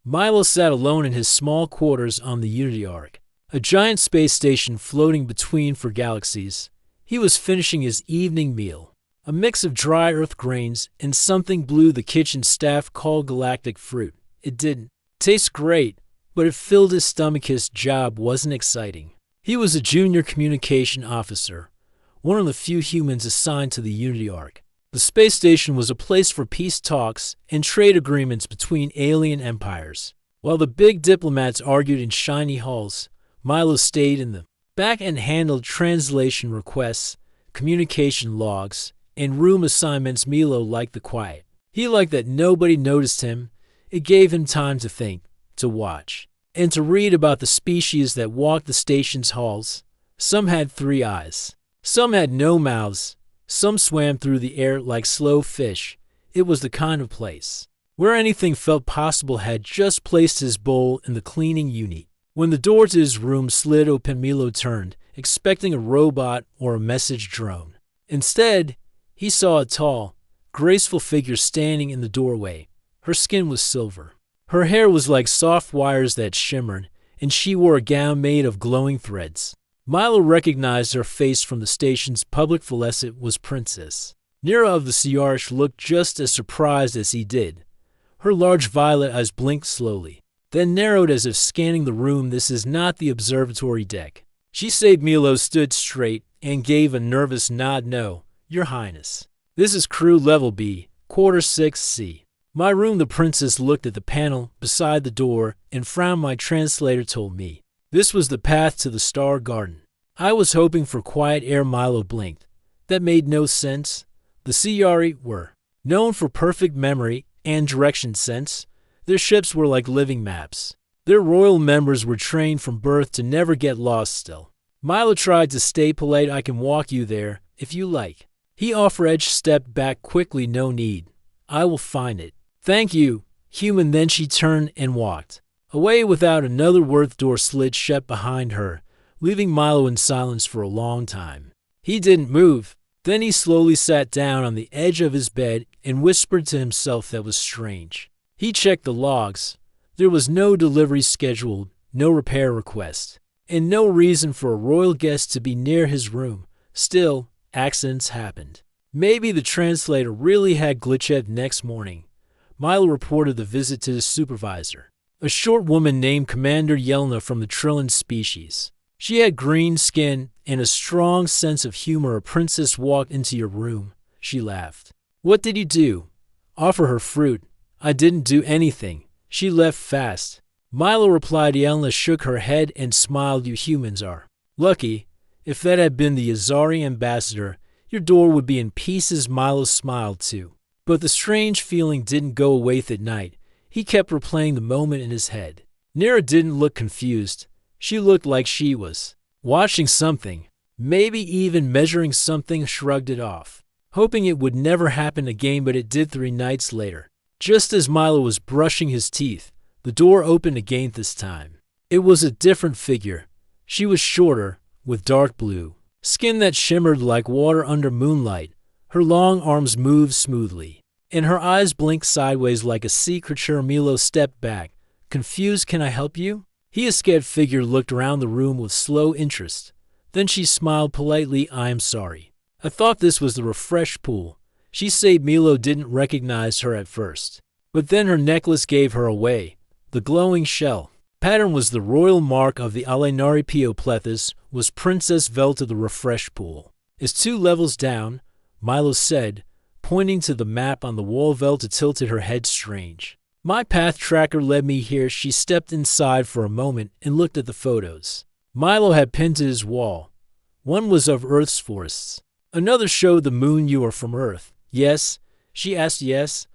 Milo sat alone in his small quarters on the Unity Arc, a giant space station floating between four galaxies. He was finishing his evening meal, a mix of dry earth grains and something blue the kitchen staff called galactic fruit. It didn't taste great, but it filled his stomach. His job wasn't exciting. He was a junior communication officer, one of the few humans assigned to the Unity Arc. The space station was a place for peace talks and trade agreements between alien empires. While the big diplomats argued in shiny halls, Milo stayed in the back and handled translation requests, communication logs, and room assignments. Milo liked the quiet. He liked that nobody noticed him. It gave him time to think, to watch, and to read about the species that walked the station's halls. Some had 3 eyes. Some had no mouths. Some swam through the air like slow fish. It was the kind of place where anything felt possible. Had just placed his bowl in the cleaning unit. When the door to his room slid open, Milo turned, expecting a robot or a message drone. Instead, he saw a tall, graceful figure standing in the doorway. Her skin was silver. Her hair was like soft wires that shimmered, and she wore a gown made of glowing threads. Milo recognized her face from the station's public fluorescent. It was Princess Nira of the Siarish. Looked just as surprised as he did. Her large violet eyes blinked slowly, then narrowed as if scanning the room. This is not the observatory deck, she said. Milo stood straight and gave a nervous nod. No, Your Highness. This is crew level B, quarter 6C. My room. The princess looked at the panel beside the door and frowned. My translator told me this was the path to the Star Garden. I was hoping for quiet air. Milo blinked. That made no sense. The Siari were known for perfect memory and direction sense. Their ships were like living maps. Their royal members were trained from birth to never get lost. Still, Milo tried to stay polite. I can walk you there, if you like, he offered. Edge stepped back quickly. No need. I will find it. Thank you, human. Then she turned and walked away without another word. The door slid shut behind her, leaving Milo in silence for a long time. He didn't move. Then he slowly sat down on the edge of his bed and whispered to himself. That was strange. He checked the logs. There was no delivery scheduled, no repair request, and no reason for a royal guest to be near his room. Still, accidents happened. Maybe the translator really had glitched. Next morning, Milo reported the visit to the supervisor, a short woman named Commander Yelena from the Trillion species. She had green skin and a strong sense of humor. A princess walked into your room, she laughed. What did you do? Offer her fruit. I didn't do anything. She left fast. Milo replied. Yelena shook her head and smiled. You humans are lucky. If that had been the Azari ambassador, your door would be in pieces. Milo smiled too. But the strange feeling didn't go away. That night, he kept replaying the moment in his head. Nira didn't look confused. She looked like she was watching something, maybe even measuring something. Shrugged it off, hoping it would never happen again, but it did. 3 nights later, just as Milo was brushing his teeth, the door opened again. This time, it was a different figure. She was shorter, with dark blue skin that shimmered like water under moonlight. Her long arms moved smoothly, and her eyes blinked sideways like a sea creature. Milo stepped back, confused. Can I help you? He, a scared figure, looked around the room with slow interest. Then she smiled politely. I am sorry. I thought this was the refresh pool, she said. Milo didn't recognize her at first, but then her necklace gave her away. The glowing shell pattern was the royal mark of the Alenari Pioplethus. Was Princess Vel to the refresh pool. Is 2 levels down, Milo said, pointing to the map on the wall. Vel tilted her head. Strange. My path tracker led me here. She stepped inside for a moment and looked at the photos Milo had pinned to his wall. One was of Earth's forests. Another showed the moon. You are from Earth? Yes, she asked. Yes.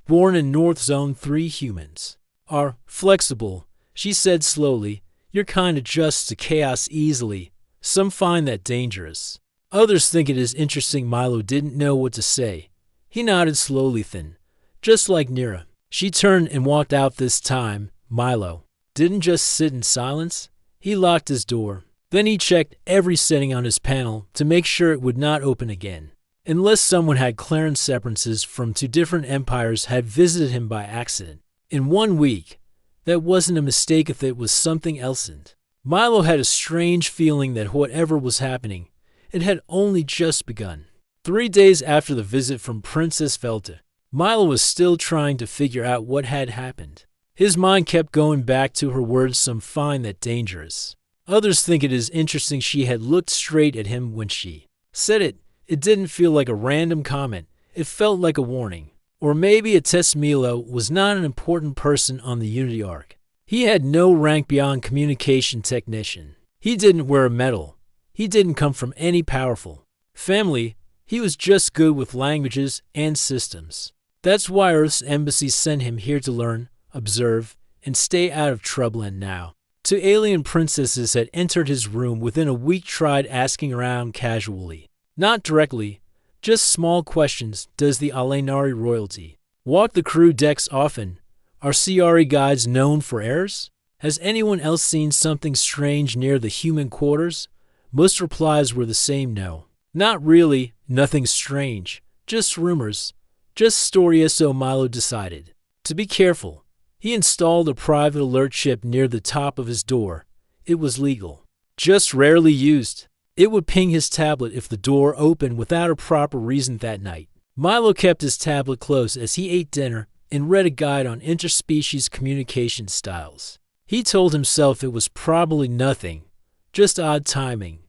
Born in North Zone. 3 humans are flexible, she said slowly. Your kind adjusts to chaos easily. Some find that dangerous. Others think it is interesting. Milo didn't know what to say. He nodded slowly. Thin, just like Nira. She turned and walked out. This time, Milo didn't just sit in silence. He locked his door. Then he checked every setting on his panel to make sure it would not open again, unless someone had clearance separances from 2 different empires had visited him by accident. In 1 week, That wasn't a mistake if it was something else. And Milo had a strange feeling that whatever was happening, it had only just begun. 3 days after the visit from Princess Velta, Milo was still trying to figure out what had happened. His mind kept going back to her words, some find that dangerous. Others think it is interesting she had looked straight at him when she said it. It didn't feel like a random comment. It felt like a warning. Or maybe a test. Milo was not an important person on the Unity arc. He had no rank beyond communication technician. He didn't wear a medal. He didn't come from any powerful family. He was just good with languages and systems. That's why Earth's embassy sent him here to learn, observe, and stay out of trouble. And now, two alien princesses had entered his room within a week, tried asking around casually. Not directly, just small questions. Does the Alenari royalty walk the crew decks often? Are CRE guides known for errors? Has anyone else seen something strange near the human quarters? Most replies were the same: no. Not really, nothing strange. Just rumors. Just stories. So Milo decided to be careful. He installed a private alert chip near the top of his door. It was legal, just rarely used. It would ping his tablet if the door opened without a proper reason. That night, Milo kept his tablet close as he ate dinner and read a guide on interspecies communication styles. He told himself it was probably nothing, just odd timing,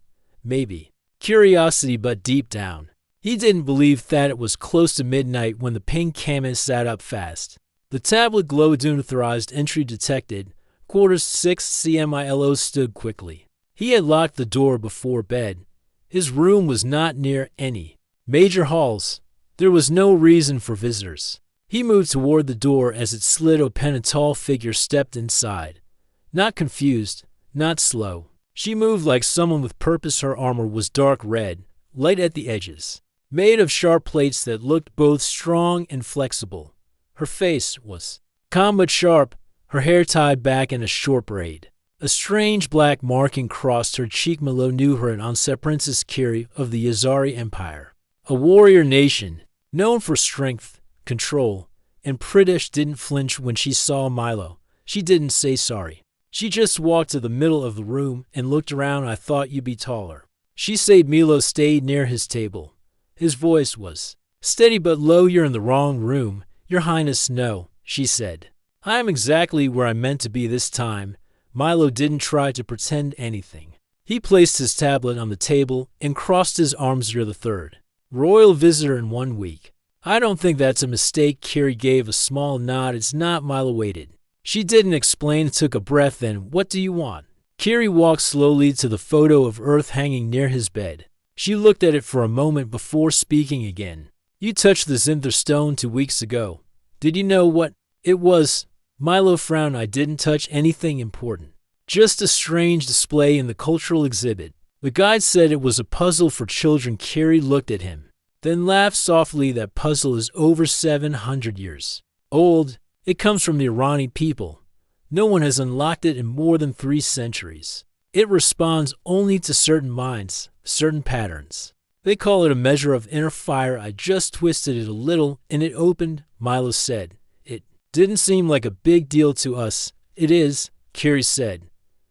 maybe curiosity, but deep down, he didn't believe that. It was close to midnight when the ping came and sat up fast. The tablet glowed. Unauthorized entry detected. Quarters 6 CMILO stood quickly. He had locked the door before bed. His room was not near any major halls. There was no reason for visitors. He moved toward the door as it slid open. A tall figure stepped inside. Not confused, not slow. She moved like someone with purpose. Her armor was dark red, light at the edges, made of sharp plates that looked both strong and flexible. Her face was calm but sharp, her hair tied back in a short braid. A strange black marking crossed her cheek. Milo knew her as Princess Kiri of the Yazari Empire, a warrior nation known for strength, control, and Pritish didn't flinch when she saw Milo. She didn't say sorry. She just walked to the middle of the room and looked around. I thought you'd be taller, she said. Milo stayed near his table. His voice was steady but low. You're in the wrong room, Your Highness. No, she said. I am exactly where I meant to be this time. Milo didn't try to pretend anything. He placed his tablet on the table and crossed his arms. You're the third royal visitor in 1 week. I don't think that's a mistake. Kiri gave a small nod. It's not. Milo waited. She didn't explain. Took a breath. Then, what do you want? Kiri walked slowly to the photo of Earth hanging near his bed. She looked at it for a moment before speaking again. You touched the Zinther stone 2 weeks ago. Did you know what it was? Milo frowned. I didn't touch anything important. Just a strange display in the cultural exhibit. The guide said it was a puzzle for children. Kiri looked at him, then laughed softly. That puzzle is over 700 years old. It comes from the Irani people. No one has unlocked it in more than 3 centuries. It responds only to certain minds, certain patterns. They call it a measure of inner fire. I just twisted it a little and it opened, Milo said. It didn't seem like a big deal to us. It is, Kiri said.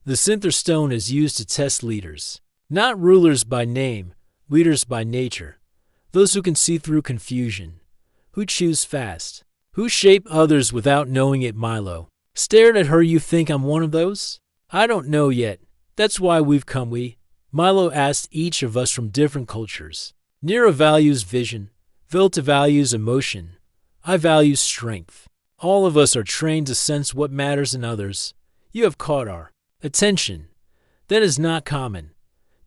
The Zinther stone is used to test leaders. Not rulers by name, leaders by nature. Those who can see through confusion, who choose fast, who shape others without knowing it. Milo stared at her. You think I'm one of those? I don't know yet. That's why we've come. Milo asked each of us from different cultures. Nira values vision. Vilta values emotion. I value strength. All of us are trained to sense what matters in others. You have caught our attention. That is not common.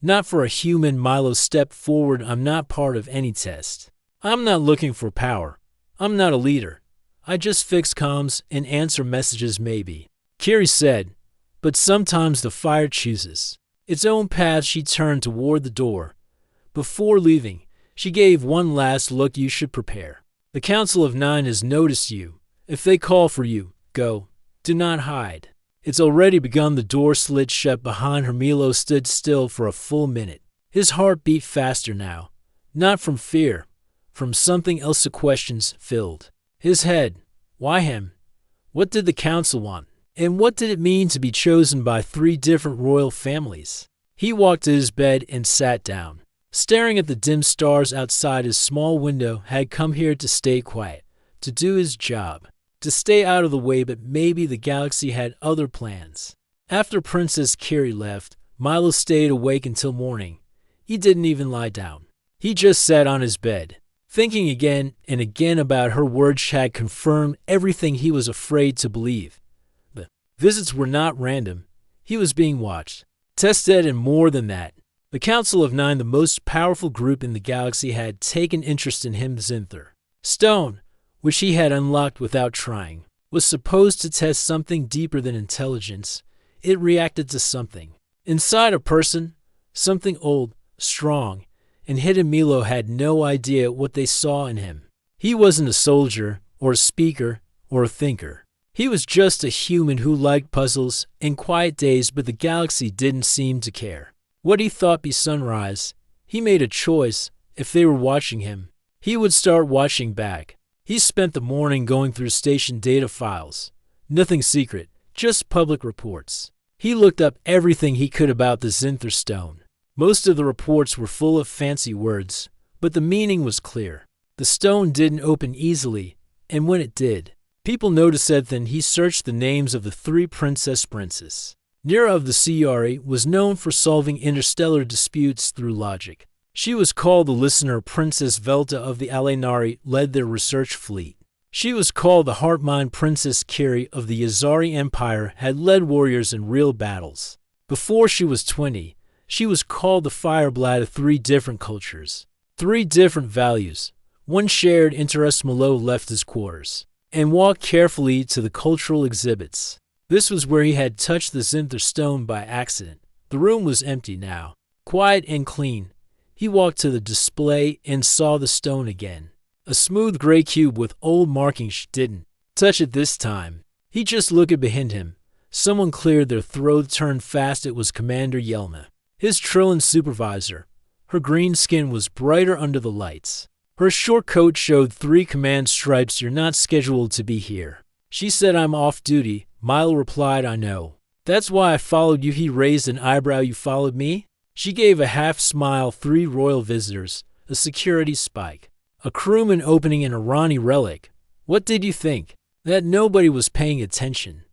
Not for a human. Milo stepped forward. I'm not part of any test. I'm not looking for power. I'm not a leader. I just fix comms and answer messages. Maybe, Kiri said, but sometimes the fire chooses its own path. She turned toward the door. Before leaving, she gave one last look. You should prepare. The Council of 9 has noticed you. If they call for you, go. Do not hide. It's already begun. The door slid shut behind her. Milo stood still for a full minute. His heart beat faster now. Not from fear, from something else. The questions filled his head. Why him? What did the council want? And what did it mean to be chosen by 3 different royal families? He walked to his bed and sat down. Staring at the dim stars outside his small window, had come here to stay quiet, to do his job, to stay out of the way, but maybe the galaxy had other plans. After Princess Kiri left, Milo stayed awake until morning. He didn't even lie down. He just sat on his bed, thinking again and again about her words had confirmed everything he was afraid to believe. The visits were not random. He was being watched, tested, and more than that. The Council of Nine, the most powerful group in the galaxy, had taken interest in him. Zinther Stone, which he had unlocked without trying, was supposed to test something deeper than intelligence. It reacted to something inside a person, something old, strong, and hidden. Milo had no idea what they saw in him. He wasn't a soldier, or a speaker, or a thinker. He was just a human who liked puzzles and quiet days, but the galaxy didn't seem to care. What he thought be sunrise, he made a choice. If they were watching him, he would start watching back. He spent the morning going through station data files. Nothing secret, just public reports. He looked up everything he could about the Zinther Stone. Most of the reports were full of fancy words, but the meaning was clear. The stone didn't open easily, and when it did, people noticed it. Then he searched the names of the 3 princes. Nira of the Ciari was known for solving interstellar disputes through logic. She was called the Listener. Princess Velta of the Alenari led their research fleet. She was called the Heartmind. Princess Kiri of the Yazari Empire had led warriors in real battles. Before she was 20, she was called the Fireblade of 3 different cultures, 3 different values, one shared interest. Milo left his quarters and walked carefully to the cultural exhibits. This was where he had touched the Zinther Stone by accident. The room was empty now, quiet and clean. He walked to the display and saw the stone again. A smooth gray cube with old markings. Didn't touch it this time. He just looked behind him. Someone cleared their throat, turned fast. It was Commander Yelna, his Trillian supervisor. Her green skin was brighter under the lights. Her short coat showed 3 command stripes. You're not scheduled to be here. She said, I'm off duty. Milo replied, I know. That's why I followed you. He raised an eyebrow. You followed me? She gave a half smile. 3 royal visitors, a security spike, a crewman opening an Irani relic. What did you think? That nobody was paying attention.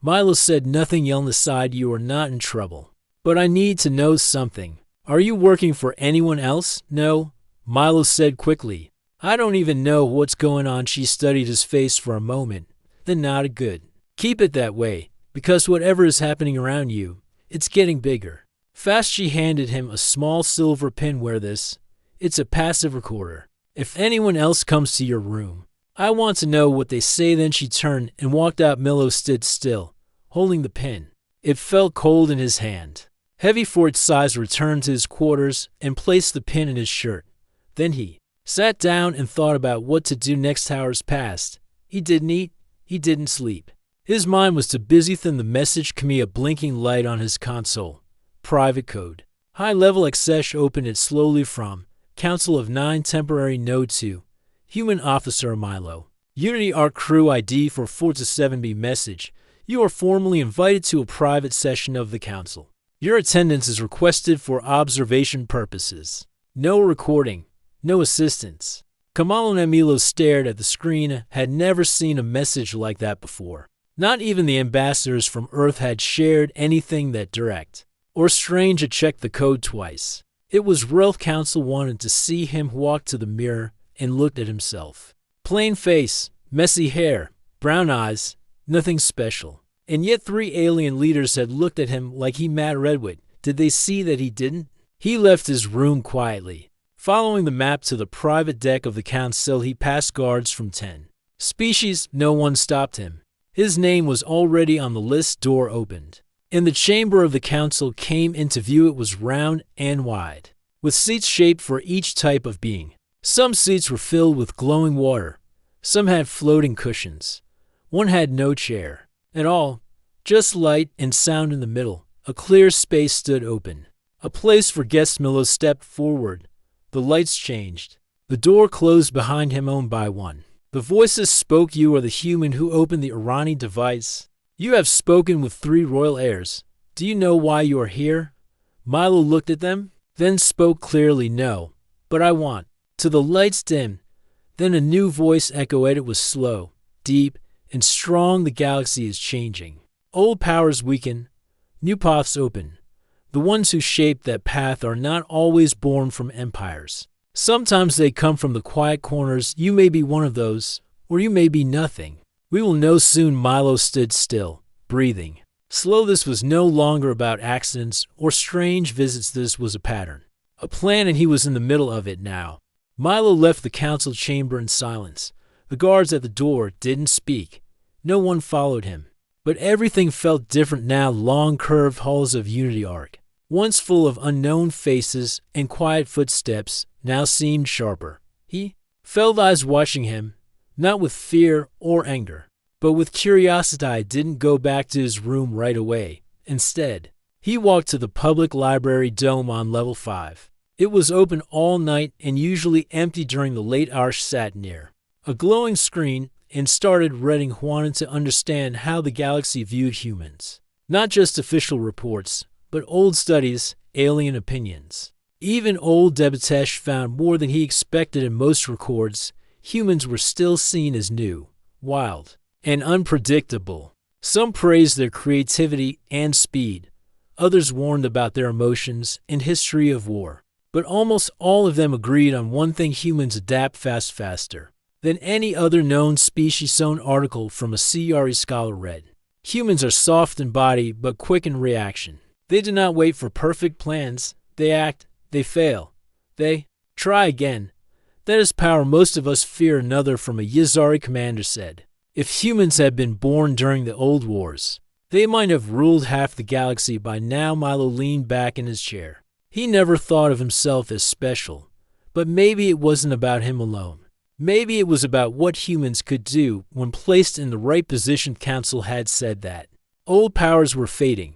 Milo said nothing. Yelna sighed. You are not in trouble. But I need to know something. Are you working for anyone else? No, Milo said quickly. I don't even know what's going on. She studied his face for a moment, then nodded. Good. Keep it that way, because whatever is happening around you, it's getting bigger. Fast. She handed him a small silver pin. Wear this. It's a passive recorder. If anyone else comes to your room, I want to know what they say. Then she turned and walked out. Milo stood still, holding the pin. It felt cold in his hand. Heavy for its size. Returned to his quarters and placed the pin in his shirt. Then he sat down and thought about what to do next. Hours passed. He didn't eat. He didn't sleep. His mind was too busy. Then the message came, a blinking light on his console. Private code. High-level access. Opened it slowly. From Council of 9 temporary node 2. Human officer Milo. Unity Arc crew ID for 4-7B message. You are formally invited to a private session of the council. Your attendance is requested for observation purposes. No recording. No assistance. Kamalo and Milo stared at the screen. Had never seen a message like that before. Not even the ambassadors from Earth had shared anything that direct or strange. Had checked the code twice. It was Realth. Council wanted to see him. Walk to the mirror and looked at himself. Plain face, messy hair, brown eyes, nothing special. And yet 3 alien leaders had looked at him like he Matt Redwood. Did they see that he didn't? He left his room quietly. Following the map to the private deck of the council, he passed guards from 10 species. No one stopped him. His name was already on the list. Door opened, and the chamber of the council came into view. It was round and wide, with seats shaped for each type of being. Some seats were filled with glowing water. Some had floating cushions. One had no chair at all, just light and sound in the middle. A clear space stood open, a place for guests. Milo stepped forward. The lights changed. The door closed behind him. Owned by one. The voices spoke. You are the human who opened the Irani device. You have spoken with 3 royal heirs. Do you know why you are here? Milo looked at them, then spoke clearly. No, but I want. To the lights dim. Then a new voice echoed. It was slow, deep, and strong. The galaxy is changing. Old powers weaken, new paths open. The ones who shape that path are not always born from empires. Sometimes they come from the quiet corners. You may be one of those, or you may be nothing. We will know soon. Milo stood still, breathing. Slow. This was no longer about accidents or strange visits. This was a pattern, a plan, and he was in the middle of it now. Milo left the council chamber in silence. The guards at the door didn't speak. No one followed him. But everything felt different now. Long curved halls of Unity Arc, once full of unknown faces and quiet footsteps, now seemed sharper. He felt eyes watching him, not with fear or anger, but with curiosity. I didn't go back to his room right away. Instead, he walked to the public library dome on level 5. It was open all night and usually empty during the late hours. Sat near a glowing screen and started reading. Wanted to understand how the galaxy viewed humans. Not just official reports, but old studies, alien opinions. Even old Debatesh found more than he expected. In most records, humans were still seen as new, wild, and unpredictable. Some praised their creativity and speed. Others warned about their emotions and history of war. But almost all of them agreed on one thing: humans adapt faster than any other known species. Own article from a CRE scholar read. Humans are soft in body but quick in reaction. They do not wait for perfect plans. They act, they fail, they try again. That is power. Most of us fear. Another from a Yizari commander said. If humans had been born during the old wars, they might have ruled half the galaxy by now. Milo leaned back in his chair. He never thought of himself as special, but maybe it wasn't about him alone. Maybe it was about what humans could do when placed in the right position. Council had said that old powers were fading,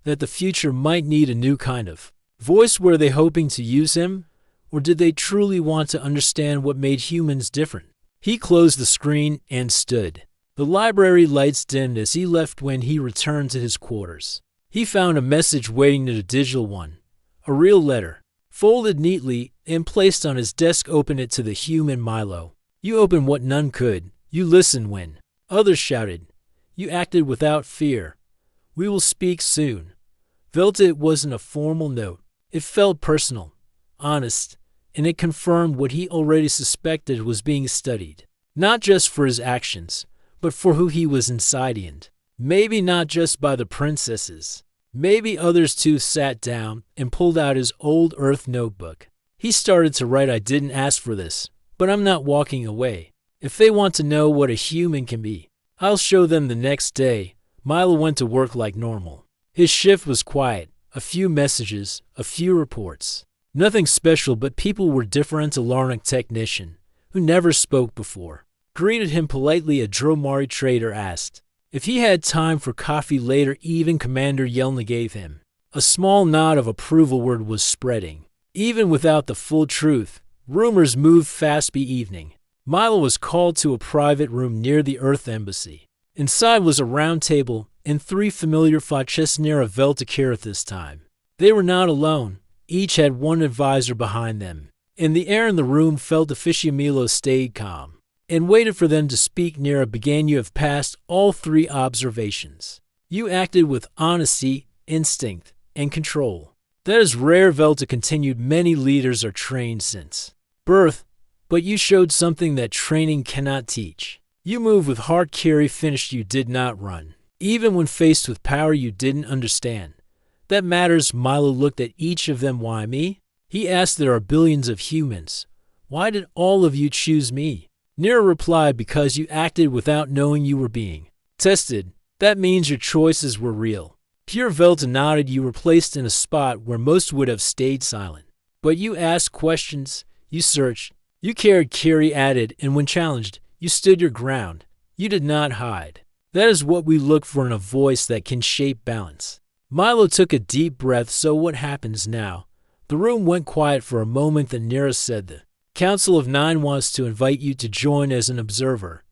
that the future might need a new kind of voice. Were they hoping to use him, or did they truly want to understand what made humans different? He closed the screen and stood. The library lights dimmed as he left. When he returned to his quarters, he found a message waiting in a digital one. A real letter, folded neatly and placed on his desk. Open it. To the human Milo. You opened what none could. You listened when others shouted. You acted without fear. We will speak soon. Velta. It wasn't a formal note. It felt personal, honest, and it confirmed what he already suspected was being studied. Not just for his actions, but for who he was inside. And maybe not just by the princesses. Maybe others too. Sat down and pulled out his old Earth notebook. He started to write. I didn't ask for this, but I'm not walking away. If they want to know what a human can be, I'll show them. The next day, Milo went to work like normal. His shift was quiet. A few messages, a few reports. Nothing special, but people were different. A Larnak technician, who never spoke before, greeted him politely. A Dromari trader asked if he had time for coffee later. Even Commander Yelna gave him a small nod of approval. Word was spreading. Even without the full truth, rumors moved fast. By evening, Milo was called to a private room near the Earth Embassy. Inside was a round table and 3 familiar faces near a Veltakir. At this time, they were not alone. Each had one advisor behind them. And the air in the room felt official. Milo stayed calm and waited for them to speak. Nira began. You have passed all 3 observations. You acted with honesty, instinct, and control. That is rare. Velta continued. Many leaders are trained since birth, but you showed something that training cannot teach. You moved with heart. Kiri finished. You did not run. Even when faced with power you didn't understand. That matters. Milo looked at each of them. Why me? He asked. There are billions of humans. Why did all of you choose me? Nira replied, because you acted without knowing you were being tested. That means your choices were real. Pure. Velta nodded. You were placed in a spot where most would have stayed silent. But you asked questions. You searched. You cared. Kiri added. And when challenged, you stood your ground. You did not hide. That is what we look for in a voice that can shape balance. Milo took a deep breath. So what happens now? The room went quiet for a moment. Then Nira said, the Council of 9 wants to invite you to join as an observer.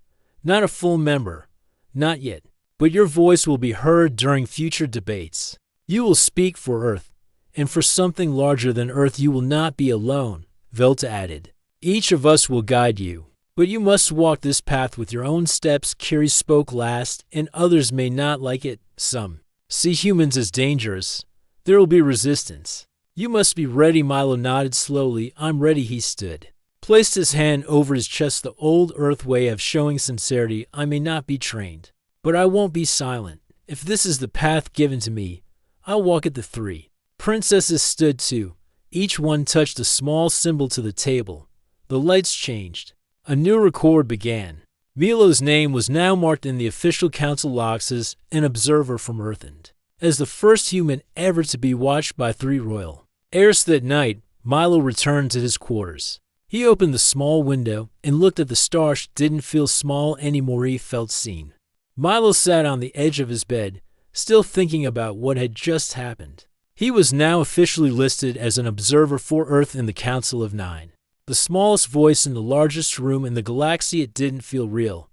Not a full member. Not yet. but your voice will be heard during future debates. You will speak for Earth, and for something larger than Earth you will not be alone, Velta added. Each of us will guide you, but you must walk this path with your own steps. Kiri spoke last, and others may not like it. Some see humans as dangerous. There will be resistance. You must be ready. Milo nodded slowly. I'm ready. He stood, placed his hand over his chest, the old Earth way of showing sincerity. I may not be trained, but I won't be silent. If this is the path given to me, I'll walk it. The three princesses stood too. Each one touched a small symbol to the table. The lights changed. A new record began. Milo's name was now marked in the official council logs as an observer from Earthend, as the first human ever to be watched by three royal heirs. That night, Milo returned to his quarters. He opened the small window and looked at the stars. Didn't feel small anymore. He felt seen. Milo sat on the edge of his bed, still thinking about what had just happened. He was now officially listed as an observer for Earth in the Council of Nine. The smallest voice in the largest room in the galaxy. It didn't feel real.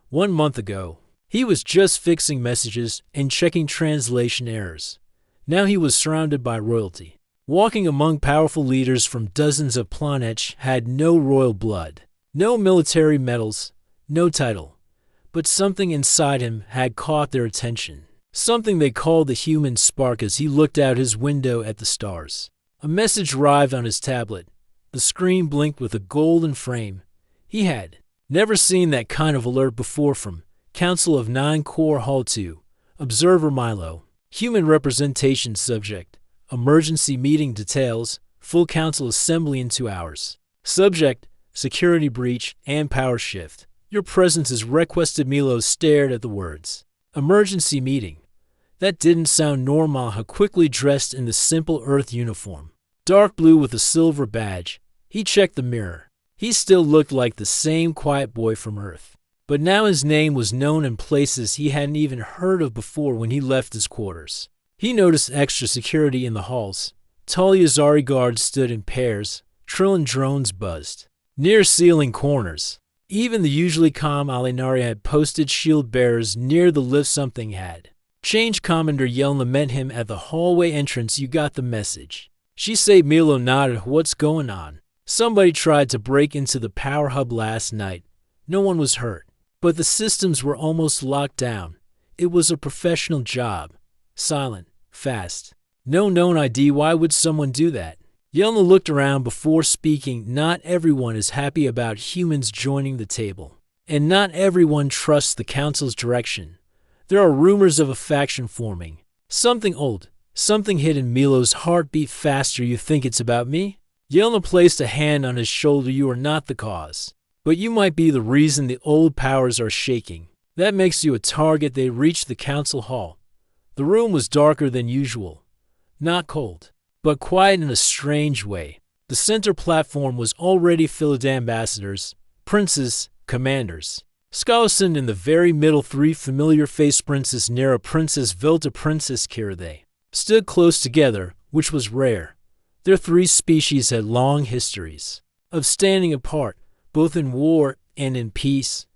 1 month ago, he was just fixing messages and checking translation errors. Now he was surrounded by royalty, walking among powerful leaders from dozens of planets. Had no royal blood, no military medals, no title, but something inside him had caught their attention. Something they called the human spark. As he looked out his window at the stars, a message arrived on his tablet. The screen blinked with a golden frame. He had never seen that kind of alert before. From Council of Nine Core Hall 2, Observer Milo. Human representation subject. Emergency meeting details. Full council assembly in 2 hours. Subject, security breach and power shift. Your presence is requested. Milo stared at the words. Emergency meeting. That didn't sound normal. How quickly dressed in the simple Earth uniform, dark blue with a silver badge. He checked the mirror. He still looked like the same quiet boy from Earth. But now his name was known in places he hadn't even heard of before. When he left his quarters, he noticed extra security in the halls. Tall Yazari guards stood in pairs. Trillion drones buzzed near ceiling corners. Even the usually calm Alinari had posted shield bearers near the lift. Something had changed. Commander Yelna met him at the hallway entrance. You got the message, she said. Milo nodded. What's going on? Somebody tried to break into the power hub last night. No one was hurt, but the systems were almost locked down. It was a professional job. Silent, fast. No known ID. Why would someone do that? Yelna looked around before speaking. Not everyone is happy about humans joining the table, and not everyone trusts the council's direction. There are rumors of a faction forming. Something old, something hidden. Milo's heart beat faster. You think it's about me? Yelna placed a hand on his shoulder. You are not the cause, but you might be the reason the old powers are shaking. That makes you a target. They reached the council hall. The room was darker than usual. Not cold, but quiet in a strange way. The center platform was already filled with ambassadors, princes, commanders. Skalason in the very middle. 3 familiar faced Princess Nera, Princess Vilta, Princess Kira. They stood close together, which was rare. Their 3 species had long histories of standing apart, both in war and in peace.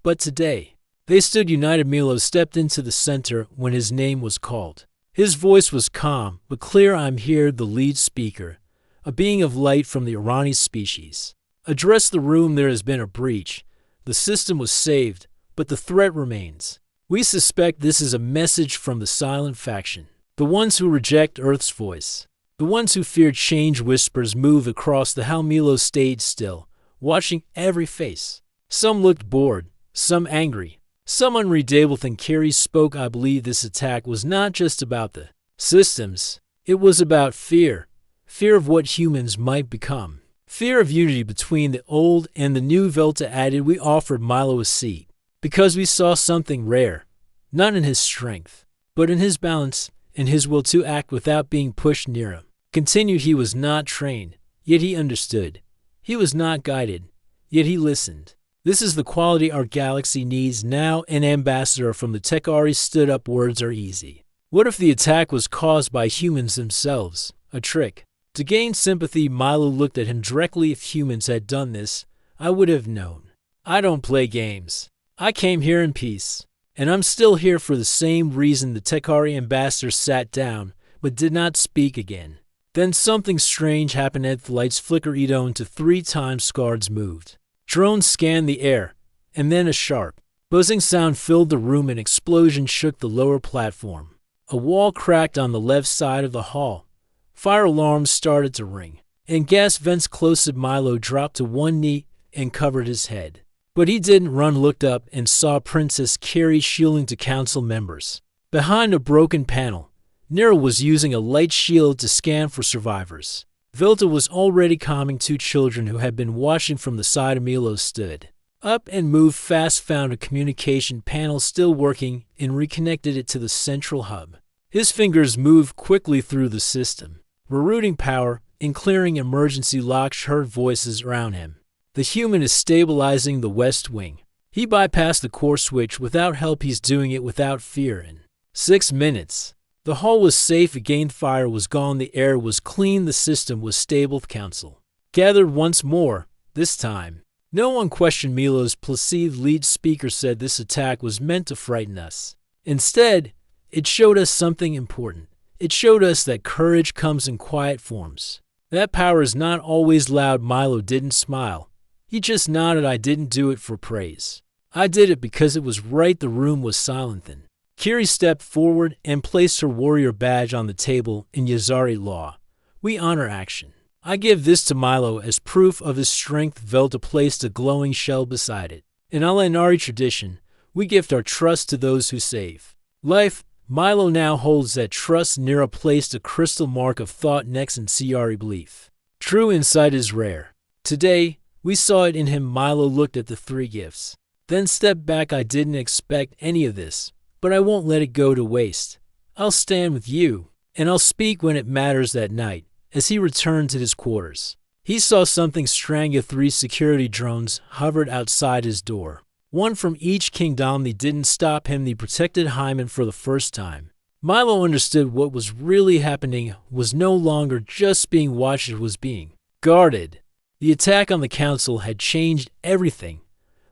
But today, they stood united. Milo stepped into the center when his name was called. His voice was calm but clear. I'm here. The lead speaker, a being of light from the Irani species, addressed the room. There has been a breach. The system was saved, but the threat remains. We suspect this is a message from the silent faction, the ones who reject Earth's voice, the ones who fear change. Whispers moved across the hall. Milo stayed still, watching every face. Some looked bored, some angry, some unreadable. Then Kiri spoke. I believe this attack was not just about the systems. It was about fear. Fear of what humans might become. Fear of unity between the old and the new. Velta added. We offered Milo a seat because we saw something rare, not in his strength, but in his balance, in his will to act without being pushed near him. Continued. He was not trained, yet he understood. He was not guided, yet he listened. This is the quality our galaxy needs now. An ambassador from the Tekari stood up. Words are easy. What if the attack was caused by humans themselves? A trick to gain sympathy. Milo looked at him directly. If humans had done this, I would have known. I don't play games. I came here in peace, And I'm still here for the same reason. The Tekari ambassador sat down, but did not speak again. Then something strange happened as the lights flickered into 3 times guards moved. Drones scanned the air, and then a sharp, buzzing sound filled the room. An explosion shook the lower platform. A wall cracked on the left side of the hall. Fire alarms started to ring, and gas vents close to Milo dropped to one knee and covered his head. But he didn't run, looked up, and saw Princess Carrie shielding to council members. Behind a broken panel, Nero was using a light shield to scan for survivors. Vilta was already calming 2 children who had been watching from the side. Milo stood up and moved fast, found a communication panel still working, and reconnected it to the central hub. His fingers moved quickly through the system, rerouting power and clearing emergency locks. Heard voices around him. The human is stabilizing the West Wing. He bypassed the core switch without help. He's doing it without fear. In 6 minutes, the hall was safe again. Fire was gone. The air was clean. The system was stable. The council gathered once more. This time, no one questioned Milo's placid. Lead speaker said this attack was meant to frighten us. Instead, it showed us something important. It showed us that courage comes in quiet forms. That power is not always loud. Milo didn't smile. He just nodded. I didn't do it for praise. I did it because it was right. The room was silent then. Kiri stepped forward and placed her warrior badge on the table. In Yazari law, we honor action. I give this to Milo as proof of his strength. Velta placed a glowing shell beside it. In Alenari tradition, we gift our trust to those who save life. Milo now holds that trust. Nero placed a crystal mark of thought next in Ciari belief. True insight is rare. Today, we saw it in him. Milo looked at the 3 gifts, then stepped back. I didn't expect any of this, but I won't let it go to waste. I'll stand with you, and I'll speak when it matters. That night, as he returned to his quarters, he saw something strange. 3 security drones hovered outside his door. One from each kingdom. They didn't stop him. They protected Hyman for the first time. Milo understood what was really happening was no longer just being watched. It was being guarded. The attack on the council had changed everything.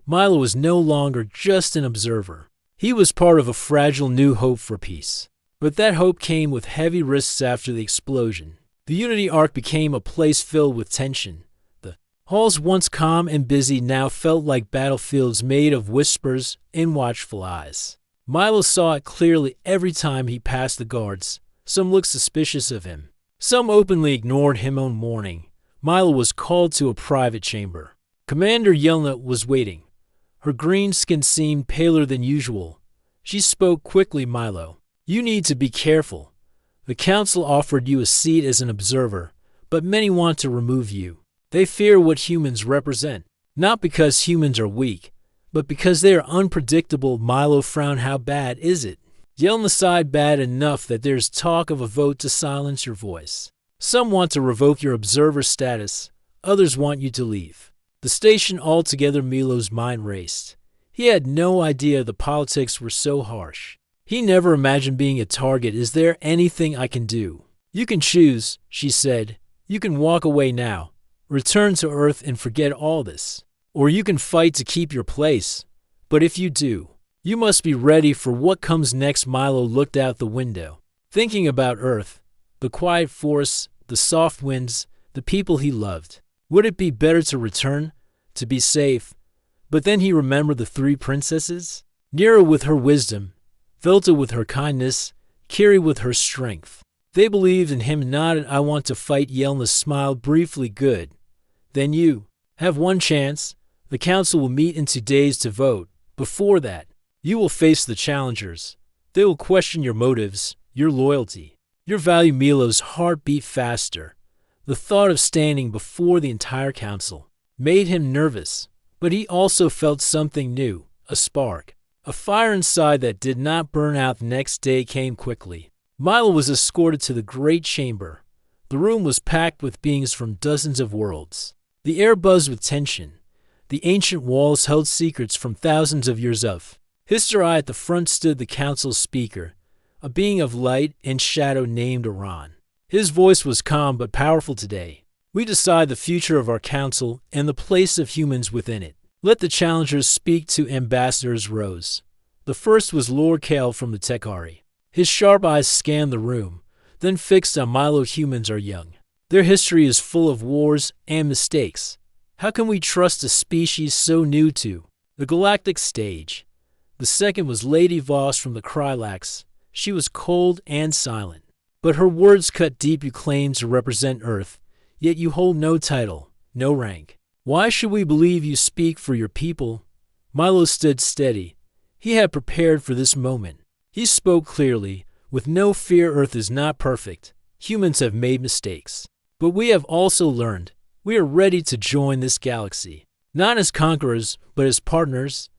Milo was no longer just an observer. He was part of a fragile new hope for peace. But that hope came with heavy risks. After the explosion, the Unity Arc became a place filled with tension. The halls, once calm and busy, now felt like battlefields made of whispers and watchful eyes. Milo saw it clearly every time he passed the guards. Some looked suspicious of him. Some openly ignored him. On morning, Milo was called to a private chamber. Commander Yelna was waiting. Her green skin seemed paler than usual. She spoke quickly. Milo, you need to be careful. The council offered you a seat as an observer, but many want to remove you. They fear what humans represent, not because humans are weak, but because they are unpredictable. Milo frowned. How bad is it? Yelna sighed. Bad enough that there's talk of a vote to silence your voice. Some want to revoke your observer status. Others want you to leave the station altogether. Milo's mind raced. He had no idea the politics were so harsh. He never imagined being a target. Is there anything I can do? You can choose, she said. You can walk away now, return to Earth and forget all this. Or you can fight to keep your place. But if you do, you must be ready for what comes next. Milo looked out the window, thinking about Earth. The quiet forests, the soft winds, the people he loved. Would it be better to return, to be safe? But then he remembered the 3 princesses. Nero with her wisdom, Vilta with her kindness, Kiri with her strength. They believed in him. Nodded. I want to fight. Yelna smiled briefly. Good. Then you have one chance. The council will meet in 2 days to vote. Before that, you will face the challengers. They will question your motives, your loyalty, your value. Milo's heart beat faster. The thought of standing before the entire council made him nervous, but he also felt something new, a spark, a fire inside that did not burn out. The next day came quickly. Milo was escorted to the great chamber. The room was packed with beings from dozens of worlds. The air buzzed with tension. The ancient walls held secrets from thousands of years of history. At the front stood the council's speaker, a being of light and shadow named Iran. His voice was calm but powerful. Today, we decide the future of our council and the place of humans within it. Let the challengers speak. 2 ambassadors rose. The first was Lord Kale from the Tekari. His sharp eyes scanned the room, then fixed on Milo. Humans are young. Their history is full of wars and mistakes. How can we trust a species so new to the galactic stage? The second was Lady Voss from the Krylax. She was cold and silent, but her words cut deep. You claim to represent Earth, yet you hold no title, no rank. Why should we believe you speak for your people? Milo stood steady. He had prepared for this moment. He spoke clearly, with no fear. Earth is not perfect. Humans have made mistakes. But we have also learned. We are ready to join this galaxy. Not as conquerors, but as partners.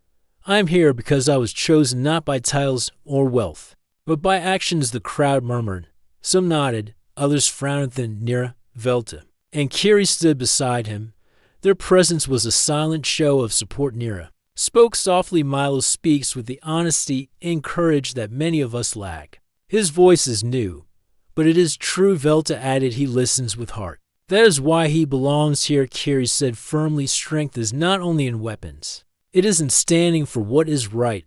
I am here because I was chosen not by titles or wealth, but by actions. The crowd murmured. Some nodded, others frowned. Then Nira, Velta, and Kiri stood beside him. Their presence was a silent show of support. Nira spoke softly. Milo speaks with the honesty and courage that many of us lack. His voice is new, but it is true. Velta added, he listens with heart. That is why he belongs here. Kiri said firmly. Strength is not only in weapons. It is in standing for what is right.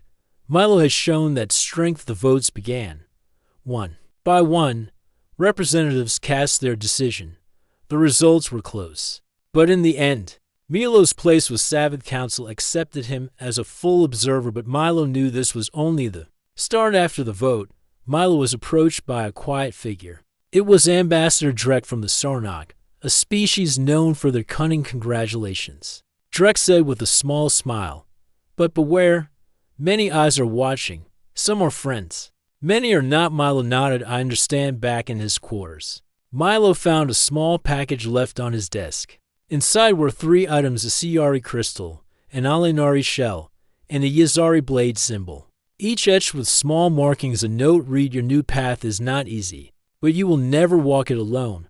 Milo has shown that strength. The votes began. One by one, representatives cast their decision. The results were close. But in the end, Milo's place was Sabbath Council accepted him as a full observer. But Milo knew this was only the start. After the vote, Milo was approached by a quiet figure. It was Ambassador Drek from the Sarnak, a species known for their cunning. Congratulations, Drek said with a small smile. But beware, many eyes are watching. Some are friends. Many are not. Milo nodded. I understand. Back in his quarters, Milo found a small package left on his desk. Inside were 3 items: a Siyari crystal, an Alinari shell, and a Yizari blade symbol, each etched with small markings. A note read, your new path is not easy, but you will never walk it alone.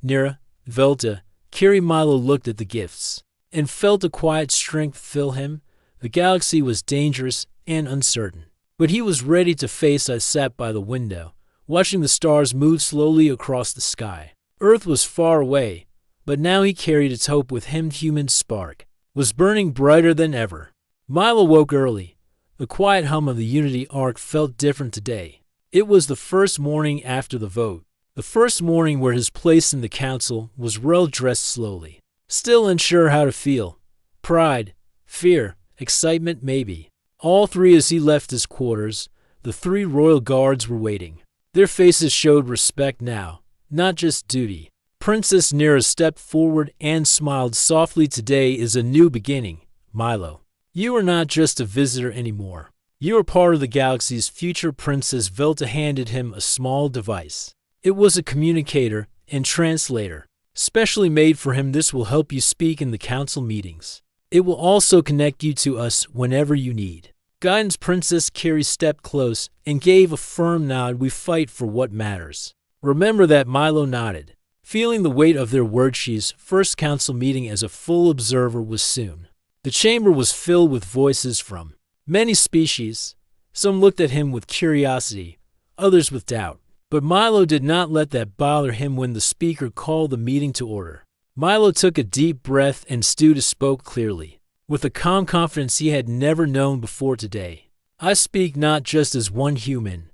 Nira, Velta, Kiri. Milo looked at the gifts and felt a quiet strength fill him. The galaxy was dangerous and uncertain, but he was ready to face. I sat by the window, watching the stars move slowly across the sky. Earth was far away, but now he carried its hope with him. Human spark was burning brighter than ever. Milo woke early. The quiet hum of the Unity arc felt different today. It was the first morning after the vote. The first morning where his place in the council. Was Rel dressed slowly, still unsure how to feel. Pride, fear, excitement, maybe. All three. As he left his quarters, the 3 royal guards were waiting. Their faces showed respect now, not just duty. Princess Nira stepped forward and smiled softly. Today is a new beginning, Milo. You are not just a visitor anymore. You are part of the galaxy's future. Princess Velta handed him a small device. It was a communicator and translator, specially made for him. This will help you speak in the council meetings. It will also connect you to us whenever you need guidance. Princess Kiri stepped close and gave a firm nod. We fight for what matters. Remember that. Milo nodded, feeling the weight of their words. She's first council meeting as a full observer was soon. The chamber was filled with voices from many species. Some looked at him with curiosity, others with doubt. But Milo did not let that bother him. When the speaker called the meeting to order, Milo took a deep breath and spoke clearly, with a calm confidence he had never known before. Today, I speak not just as one human,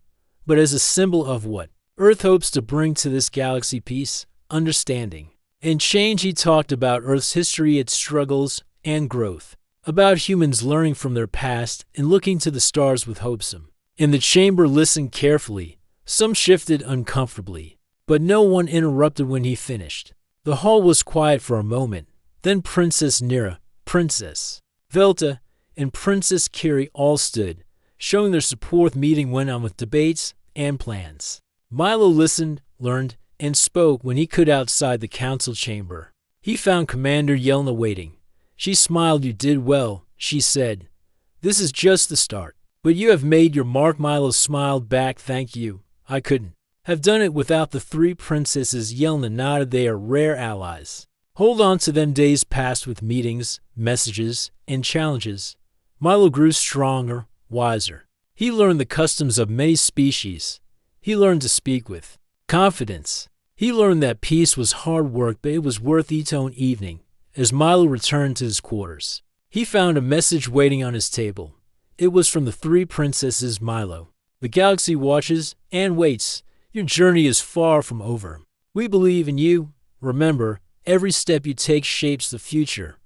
but as a symbol of what Earth hopes to bring to this galaxy: peace, understanding, and change. He talked about Earth's history, its struggles, and growth, about humans learning from their past and looking to the stars with hope. Some in the chamber listened carefully. Some shifted uncomfortably, but no one interrupted when he finished. The hall was quiet for a moment. Then Princess Nira, Princess Velta, and Princess Kiri all stood, showing their support. The meeting went on with debates and plans. Milo listened, learned, and spoke when he could. Outside the council chamber, he found Commander Yelna waiting. She smiled. You did well, she said. This is just the start, but you have made your mark. Milo smiled back. Thank you. I couldn't have done it without the 3 princesses. Yelna nodded. They are rare allies. Hold on to them. Days passed with meetings, messages, and challenges. Milo grew stronger, wiser. He learned the customs of many species. He learned to speak with confidence. He learned that peace was hard work, but it was worth each own evening. As Milo returned to his quarters, he found a message waiting on his table. It was from the three princesses Milo. The galaxy watches and waits. Your journey is far from over. We believe in you. Remember, every step you take shapes the future.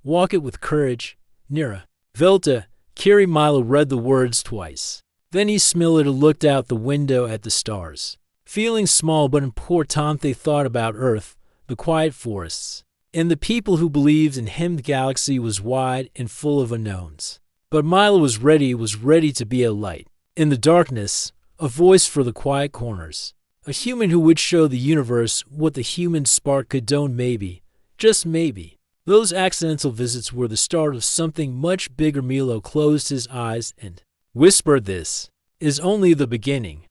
Walk it with courage. Nira. Velta, Kiri Milo read the words twice. Then Ismilita looked out the window at the stars. Feeling small but important, they thought about Earth, the quiet forests, and the people who believed in him. The galaxy was wide and full of unknowns. But Milo was ready to be a light. In the darkness, a voice for the quiet corners. A human who would show the universe what the human spark could do. Maybe, just maybe. Those accidental visits were the start of something much bigger. Milo closed his eyes and whispered, "This is only the beginning."